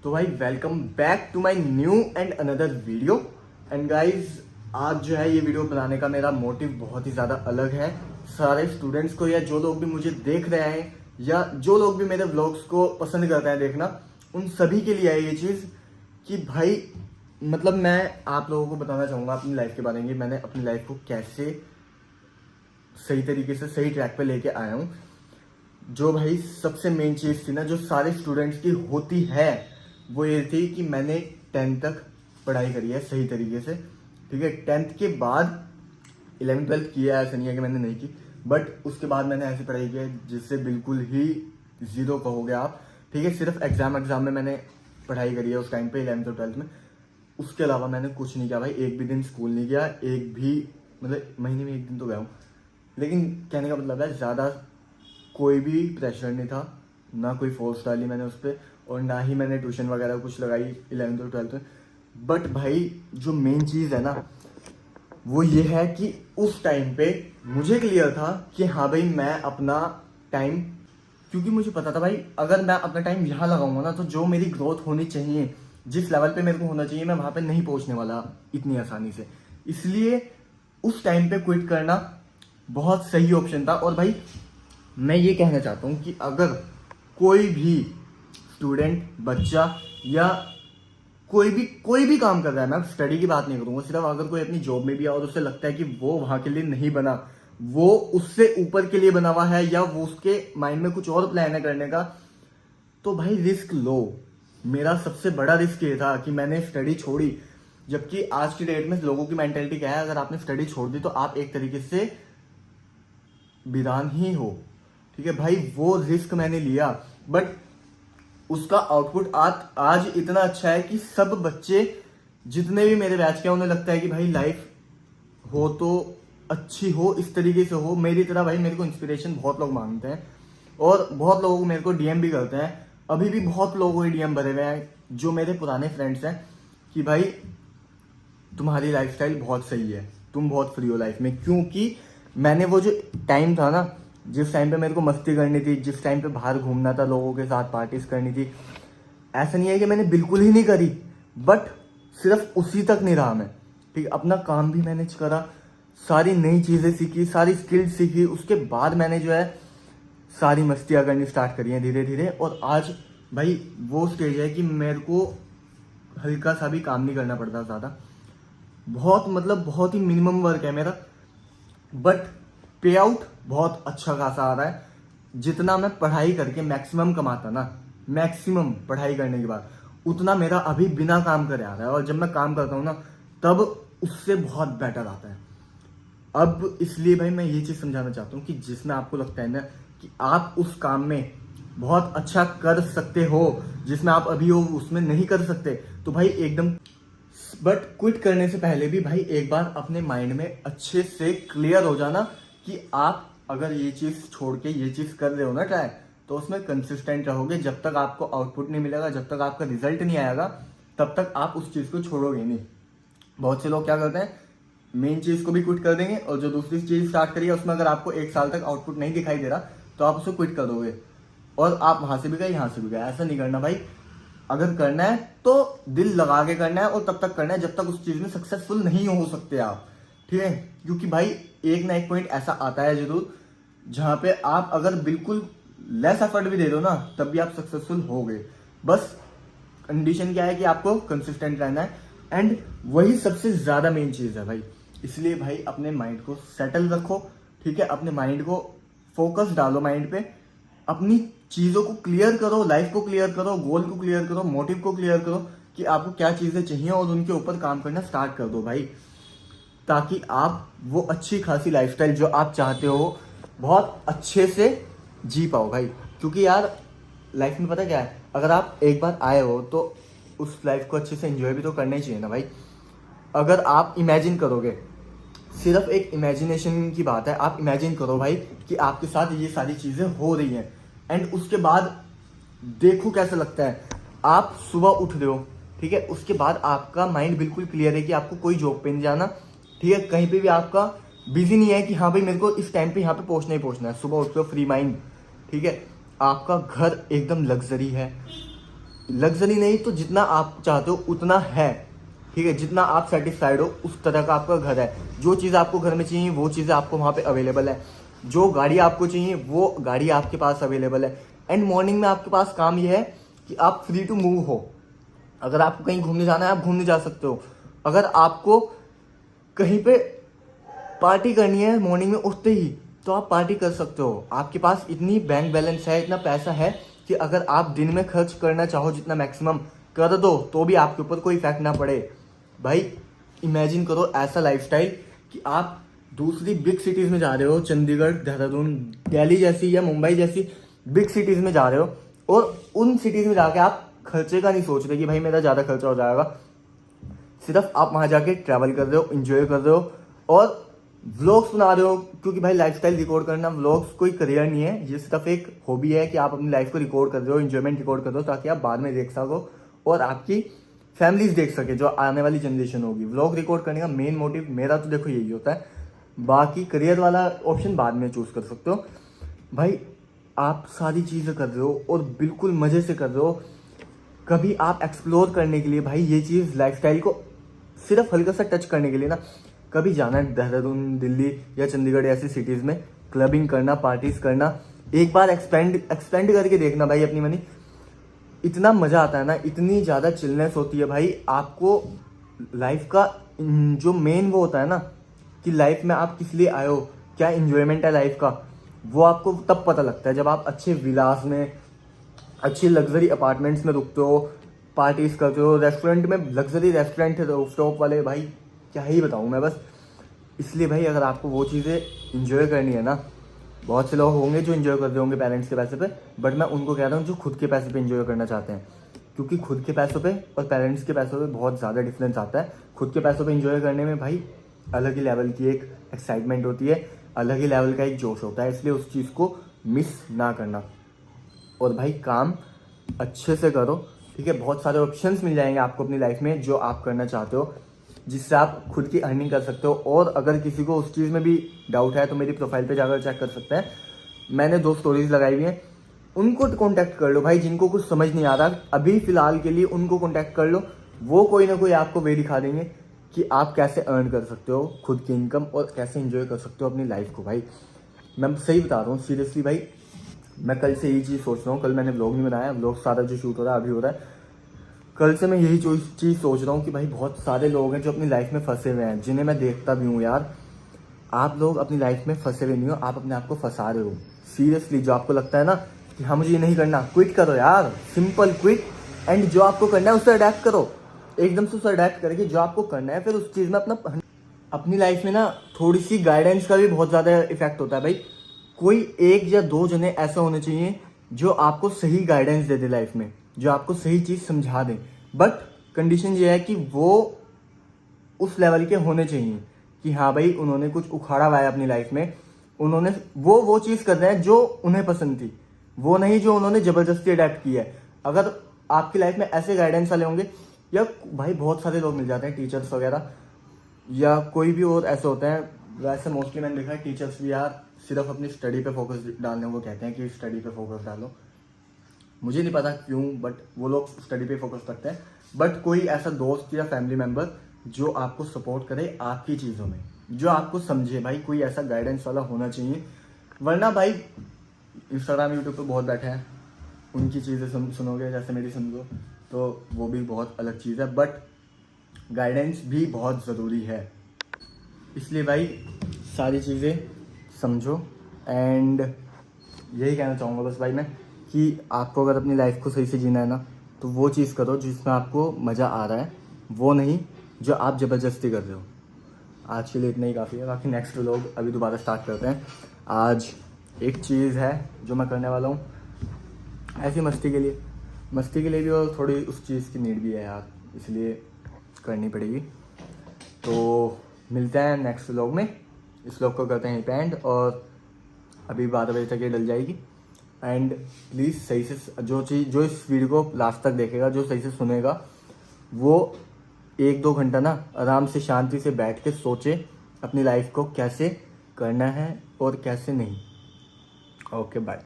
तो भाई welcome back to my new and another video. And guys आज जो है ये वीडियो बनाने का मेरा मोटिव बहुत ही ज़्यादा अलग है। सारे स्टूडेंट्स को या जो लोग भी मुझे देख रहे हैं या जो लोग भी मेरे व्लॉग्स को पसंद करते हैं देखना, उन सभी के लिए है ये चीज़ कि भाई मतलब मैं आप लोगों को बताना चाहूँगा अपनी लाइफ के बारे में। मैंने अपनी लाइफ को कैसे सही तरीके से सही ट्रैक पे लेके आया हूँ। जो भाई सबसे मेन चीज़ थी ना, जो सारे स्टूडेंट्स की होती है, वो ये थी कि मैंने 10th तक पढ़ाई करी है सही तरीके से। ठीक है, 10th के बाद 11th 12th किया है, ऐसा नहीं है कि मैंने नहीं की, बट उसके बाद मैंने ऐसी पढ़ाई की है जिससे बिल्कुल ही ज़ीरो कहोगे आप। ठीक है, सिर्फ एग्ज़ाम में मैंने पढ़ाई करी है उस टाइम पे 11th और 12th में। उसके अलावा मैंने कुछ नहीं किया भाई, एक भी दिन स्कूल नहीं गया, एक भी मतलब महीने में एक दिन तो गया हूँ। लेकिन कहने का मतलब है ज़्यादा कोई भी प्रेशर नहीं था, ना कोई फोर्स डाली मैंने उस पर, और ना ही मैंने ट्यूशन वगैरह कुछ लगाई 11th और 12th में। बट भाई जो मेन चीज़ है ना, वो ये है कि उस टाइम पे मुझे क्लियर था कि हाँ भाई मैं अपना टाइम, क्योंकि मुझे पता था भाई अगर मैं अपना टाइम यहाँ लगाऊंगा ना तो जो मेरी ग्रोथ होनी चाहिए, जिस लेवल पे मेरे को होना चाहिए, मैं वहाँ पे नहीं पहुँचने वाला इतनी आसानी से। इसलिए उस टाइम पे क्विट करना बहुत सही ऑप्शन था। और भाई मैं ये कहना चाहता हूँ कि अगर कोई भी स्टूडेंट, बच्चा या कोई भी काम कर रहा है, मैं स्टडी की बात नहीं करूँगा, सिर्फ अगर कोई अपनी जॉब में भी है और उसे लगता है कि वो वहाँ के लिए नहीं बना, वो उससे ऊपर के लिए बना हुआ है, या वो उसके माइंड में कुछ और प्लान है करने का, तो भाई रिस्क लो। मेरा सबसे बड़ा रिस्क ये था कि मैंने स्टडी छोड़ी, जबकि आज की डेट में लोगों की मेंटेलिटी क्या है, अगर आपने स्टडी छोड़ दी तो आप एक तरीके से वीरान ही हो। ठीक है भाई, वो रिस्क मैंने लिया, बट उसका आउटपुट आज इतना अच्छा है कि सब बच्चे जितने भी मेरे बैच के, उन्हें लगता है कि भाई लाइफ हो तो अच्छी हो, इस तरीके से हो मेरी तरह। भाई मेरे को इंस्पिरेशन बहुत लोग मानते हैं और बहुत लोगों को मेरे को डीएम भी करते हैं। अभी भी बहुत लोगों के डीएम भरे हुए हैं जो मेरे पुराने फ्रेंड्स हैं कि भाई तुम्हारी लाइफस्टाइल बहुत सही है, तुम बहुत फ्री हो लाइफ में। क्योंकि मैंने वो जो टाइम था ना, जिस टाइम पे मेरे को मस्ती करनी थी, जिस टाइम पे बाहर घूमना था, लोगों के साथ पार्टीज करनी थी, ऐसा नहीं है कि मैंने बिल्कुल ही नहीं करी, बट सिर्फ उसी तक नहीं रहा मैं। ठीक, अपना काम भी मैनेज करा, सारी नई चीज़ें सीखी, सारी स्किल्स सीखी, उसके बाद मैंने जो है सारी मस्तियाँ करनी स्टार्ट करी हैं धीरे धीरे। और आज भाई वो स्टेज है कि मेरे को हल्का सा भी काम नहीं करना पड़ता ज़्यादा, बहुत ही मिनिमम वर्क है मेरा, बट पे आउट बहुत अच्छा खासा आ रहा है। जितना मैं पढ़ाई करके मैक्सिमम कमाता ना, मैक्सिमम पढ़ाई करने के बाद, उतना मेरा अभी बिना काम करे आ रहा है। और जब मैं काम करता हूँ ना, तब उससे बहुत बेटर आता है। अब इसलिए भाई मैं ये चीज़ समझाना चाहता हूँ कि जिसमें आपको लगता है ना कि आप उस काम में बहुत अच्छा कर सकते हो, जिसमें आप अभी हो उसमें नहीं कर सकते, तो भाई एकदम, बट क्विट करने से पहले भी भाई एक बार अपने माइंड में अच्छे से क्लियर हो जाना कि आप अगर ये चीज़ छोड़ के ये चीज़ कर रहे हो ना ट्राई, तो उसमें कंसिस्टेंट रहोगे। जब तक आपको आउटपुट नहीं मिलेगा, जब तक आपका रिजल्ट नहीं आएगा, तब तक आप उस चीज़ को छोड़ोगे नहीं। बहुत से लोग क्या करते हैं, मेन चीज़ को भी क्विट कर देंगे, और जो दूसरी चीज़ स्टार्ट करिए उसमें अगर आपको 1 साल तक आउटपुट नहीं दिखाई दे रहा, तो आप उसे क्विट कर दोगे और आप वहाँ से भी गए, यहाँ से भी गए। ऐसा नहीं करना भाई। अगर करना है तो दिल लगा के करना है, और तब तक करना है जब तक उस चीज़ में सक्सेसफुल नहीं हो सकते आप। ठीक है, क्योंकि भाई एक ना एक पॉइंट ऐसा आता है जरूर, जहाँ पे आप अगर बिल्कुल लेस एफर्ट भी दे दो ना, तब भी आप सक्सेसफुल हो गए। बस कंडीशन क्या है कि आपको कंसिस्टेंट रहना है, एंड वही सबसे ज़्यादा मेन चीज़ है भाई। इसलिए भाई अपने माइंड को सेटल रखो। ठीक है, अपने माइंड को फोकस डालो, माइंड पे अपनी चीज़ों को क्लियर करो, लाइफ को क्लियर करो, गोल को क्लियर करो, मोटिव को क्लियर करो कि आपको क्या चीज़ें चाहिए, और उनके ऊपर काम करना स्टार्ट कर दो भाई, ताकि आप वो अच्छी खासी लाइफस्टाइल जो आप चाहते हो बहुत अच्छे से जी पाओ भाई। क्योंकि यार लाइफ में पता क्या है, अगर आप एक बार आए हो तो उस लाइफ को अच्छे से एंजॉय भी तो करना ही चाहिए ना भाई। अगर आप इमेजिन करोगे, सिर्फ एक इमेजिनेशन की बात है, आप इमेजिन करो भाई कि आपके साथ ये सारी चीज़ें हो रही हैं, एंड उसके बाद देखो कैसा लगता है। आप सुबह उठ रहे हो, ठीक है, उसके बाद आपका माइंड बिल्कुल क्लियर है कि आपको कोई जॉब पे नहीं जाना, ठीक है, कहीं पे भी आपका बिजी नहीं है कि हाँ भाई मेरे को इस टाइम पे यहाँ पे पहुँचना ही पहुँचना है। सुबह उठ रहे हो फ्री माइंड, ठीक है, आपका घर एकदम लग्जरी है, लग्जरी नहीं तो जितना आप चाहते हो उतना है, ठीक है, जितना आप सेटिस्फाइड हो उस तरह का आपका घर है। जो चीज़ आपको घर में चाहिए वो चीज़ें आपको वहाँ पे अवेलेबल है, जो गाड़ी आपको चाहिए वो गाड़ी आपके पास अवेलेबल है। एंड मॉर्निंग में आपके पास काम ये है कि आप फ्री टू मूव हो। अगर आपको कहीं घूमने जाना है आप घूमने जा सकते हो। अगर आपको कहीं पे पार्टी करनी है मॉर्निंग में उठते ही तो आप पार्टी कर सकते हो। आपके पास इतनी बैंक बैलेंस है, इतना पैसा है कि अगर आप दिन में खर्च करना चाहो जितना मैक्सिमम कर दो तो भी आपके ऊपर कोई इफेक्ट ना पड़े। भाई इमेजिन करो ऐसा लाइफस्टाइल कि आप दूसरी बिग सिटीज़ में जा रहे हो, चंडीगढ़, देहरादून, दिल्ली जैसी या मुंबई जैसी बिग सिटीज़ में जा रहे हो, और उन सिटीज़ में जाके आप खर्चे का नहीं सोच रहे कि भाई मेरा ज़्यादा खर्चा हो जाएगा। सिर्फ आप वहाँ जाके ट्रैवल कर रहे हो, इंजॉय कर रहे हो और व्लॉग्स बना रहे हो। क्योंकि भाई लाइफस्टाइल रिकॉर्ड करना, व्लॉग्स कोई करियर नहीं है, ये सिर्फ एक हॉबी है कि आप अपनी लाइफ को रिकॉर्ड कर रहे हो, इंजॉयमेंट रिकॉर्ड कर रहे हो, ताकि आप बाद में देख सको और आपकी फैमिलीज देख सके, जो आने वाली जनरेशन होगी। व्लॉग रिकॉर्ड करने का मेन मोटिव मेरा तो देखो यही होता है। बाकी करियर वाला ऑप्शन बाद में चूज कर सकते हो। भाई आप सारी चीज़ें कर रहे हो और बिल्कुल मज़े से कर रहे हो। कभी आप एक्सप्लोर करने के लिए, भाई ये चीज़ लाइफस्टाइल को सिर्फ हल्का सा टच करने के लिए ना, कभी जाना है देहरादून, दिल्ली या चंडीगढ़ ऐसी सिटीज़ में, क्लबिंग करना, पार्टीज करना, एक बार एक्सपेंड करके देखना भाई अपनी मनी। इतना मज़ा आता है ना, इतनी ज़्यादा चिलनेस होती है भाई। आपको लाइफ का जो मेन वो होता है ना कि लाइफ में आप किस लिए आए हो, क्या इन्जॉयमेंट है लाइफ का, वो आपको तब पता लगता है जब आप अच्छे विलास में, अच्छी लग्जरी अपार्टमेंट्स में रुकते हो, पार्टीज करते हो, रेस्टोरेंट में, लग्जरी रेस्टोरेंट है रूफटॉप वाले, भाई क्या ही बताऊँ मैं बस। इसलिए भाई अगर आपको वो चीज़ें इंजॉय करनी है ना, बहुत से लोग होंगे जो इंजॉय कर रहे होंगे पेरेंट्स के पैसे पे, बट मैं उनको कह रहा हूँ जो खुद के पैसे पे इंजॉय करना चाहते हैं। क्योंकि खुद के पैसों पे और पेरेंट्स के पैसों पे बहुत ज़्यादा डिफरेंस आता है। खुद के पैसों पे इंजॉय करने में भाई अलग ही लेवल की एक एक्साइटमेंट होती है, अलग ही लेवल का एक जोश होता है, इसलिए उस चीज़ को मिस ना करना। और भाई काम अच्छे से करो, ठीक है। बहुत सारे ऑप्शंस मिल जाएंगे आपको अपनी लाइफ में जो आप करना चाहते हो, जिससे आप खुद की अर्निंग कर सकते हो। और अगर किसी को उस चीज़ में भी डाउट है तो मेरी प्रोफाइल पे जाकर चेक कर सकते हैं। मैंने 2 स्टोरीज लगाई हुई हैं, उनको कॉन्टैक्ट कर लो भाई। जिनको कुछ समझ नहीं आ रहा अभी फ़िलहाल के लिए, उनको कॉन्टैक्ट कर लो। वो कोई ना कोई आपको वे दिखा देंगे कि आप कैसे अर्न कर सकते हो खुद की इनकम और कैसे इंजॉय कर सकते हो अपनी लाइफ को। भाई मैं सही बता रहा हूँ सीरियसली भाई, मैं कल से यही चीज़ सोच रहा हूँ। कल मैंने व्लॉग नहीं बनाया, व्लॉग सारा जो शूट हो रहा है अभी हो रहा है। कल से मैं यही चीज़ सोच रहा हूँ कि भाई बहुत सारे लोग हैं जो अपनी लाइफ में फंसे हुए हैं, जिन्हें मैं देखता भी हूँ। यार आप लोग अपनी लाइफ में फंसे हुए नहीं हो, आप अपने आप को फंसा रहे हो। सीरियसली जो आपको लगता है ना कि हाँ मुझे ये नहीं करना, क्विट करो यार, सिंपल क्विट। एंड जो आपको करना है उससे अडेप्ट करो, एकदम से उससे अडेप्ट करके जो आपको करना है फिर उस चीज़ में अपनी लाइफ में ना थोड़ी सी गाइडेंस का भी बहुत ज़्यादा इफेक्ट होता है भाई। कोई 1 या 2 जने ऐसे होने चाहिए जो आपको सही गाइडेंस दे दे लाइफ में, जो आपको सही चीज़ समझा दें। बट कंडीशन ये है कि वो उस लेवल के होने चाहिए कि हाँ भाई उन्होंने कुछ उखाड़ा हुआ है अपनी लाइफ में, उन्होंने वो चीज़ कर रहे हैं जो उन्हें पसंद थी, वो नहीं जो उन्होंने ज़बरदस्ती अडेप्ट की है। अगर आपकी लाइफ में ऐसे गाइडेंस वाले होंगे, या भाई बहुत सारे लोग मिल जाते हैं, टीचर्स वगैरह या कोई भी और ऐसे होते हैं। वैसे मोस्टली मैंने देखा है टीचर्स भी यार सिर्फ अपनी स्टडी पे फोकस डालने को कहते हैं कि स्टडी पे फोकस डालो। मुझे नहीं पता क्यों, बट वो लोग स्टडी पे फोकस करते हैं। बट कोई ऐसा दोस्त या फैमिली मेम्बर जो आपको सपोर्ट करे आपकी चीज़ों में, जो आपको समझे, भाई कोई ऐसा गाइडेंस वाला होना चाहिए। वरना भाई इंस्टाग्राम यूट्यूब पे बहुत बैठे हैं, उनकी चीज़ें सुनोगे जैसे मेरी सुन लो तो वो भी बहुत अलग चीज़ है। बट गाइडेंस भी बहुत ज़रूरी है, इसलिए भाई सारी चीज़ें समझो। एंड यही कहना चाहूँगा बस भाई मैं कि आपको अगर अपनी लाइफ को सही से जीना है ना तो वो चीज़ करो जिसमें आपको मज़ा आ रहा है, वो नहीं जो आप ज़बरदस्ती कर रहे हो। आज के लिए इतना ही काफ़ी है, बाकी नेक्स्ट व्लॉग अभी दोबारा स्टार्ट करते हैं। आज एक चीज़ है जो मैं करने वाला हूँ ऐसी मस्ती के लिए भी, और थोड़ी उस चीज़ की नीड भी है यार, इसलिए करनी पड़ेगी। तो मिलते हैं नेक्स्ट व्लॉग में। इस व्लॉग को करते हैं पेंड, और अभी 12 बजे तक ये डल जाएगी। एंड प्लीज़ सही से जो इस वीडियो को लास्ट तक देखेगा, जो सही से सुनेगा, वो 1-2 घंटा ना आराम से शांति से बैठ के सोचे अपनी लाइफ को कैसे करना है और कैसे नहीं। Okay bye.